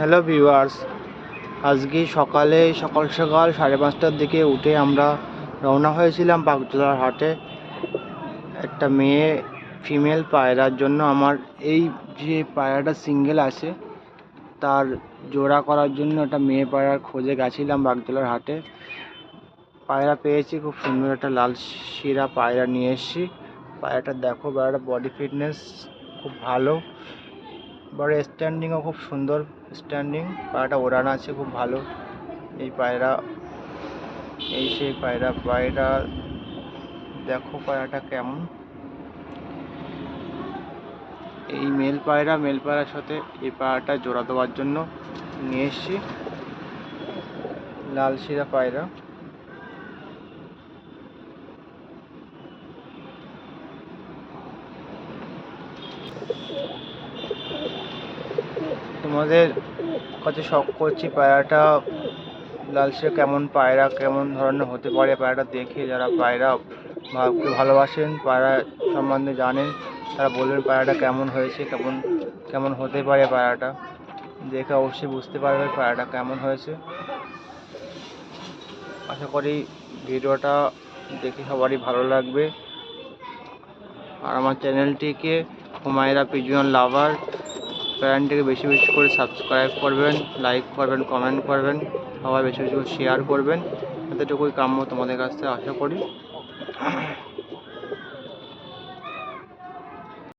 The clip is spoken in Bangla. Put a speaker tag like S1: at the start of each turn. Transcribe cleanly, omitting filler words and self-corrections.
S1: হ্যালো ভিউয়ার্স, আজকে সকাল সকাল 5:30টার দিকে উঠে আমরা রওনা হয়েছিলাম বাগজোড়ার হাটে। একটা মেয়ে ফিমেল পায়রার জন্য আমার এই যে পায়রাটা সিঙ্গেল আছে তার জোড়া করার জন্য একটা মেয়ে পায়রার খোঁজে গেছিলাম বাগজোড়ার হাটে। পায়রা পেয়েছি, খুব সুন্দর একটা লাল শিরা পায়রা নিয়ে এসেছি। পায়রাটা দেখো, পায়রাটা বডি ফিটনেস খুব ভালো, বড় স্ট্যান্ডিংও খুব সুন্দর স্ট্যান্ডিং। পায়রাটা ওড়ান আছে খুব ভালো। এই পায়রা, এই সেই পায়রা দেখো পায়রাটা কেমন। এই মেল পায়রার সাথে এই পায়রাটা জোড়া দেওয়ার জন্য নিয়ে এসছি। লাল শিরা পায়রা। তোমাদের কাছে শখ করছি পায়রাটা লাল শিরা কেমন পায়রা, কেমন ধরনের হতে পারে পায়রাটা দেখে। যারা পায়রা ভালোবাসেন, পায়রা সম্বন্ধে জানেন, তারা বলবেন পায়রাটা কেমন হয়েছে, কেমন হতে পারে। পায়রাটা দেখে অবশ্যই বুঝতে পারবে পায়রাটা কেমন হয়েছে। আশা করি ভিডিওটা দেখে সবারই ভালো লাগবে। আর আমার চ্যানেলটিকে হুমায়রা পিজিয়ন লাভার চ্যানেলটিকে বেশি বেশি করে সাবস্ক্রাইব করবেন, লাইক করবেন, কমেন্ট করবেন, সবাই বেশি বেশি করে শেয়ার করবেন। এতটুকুই কাম্য তোমাদের কাছ থেকে আশা করি।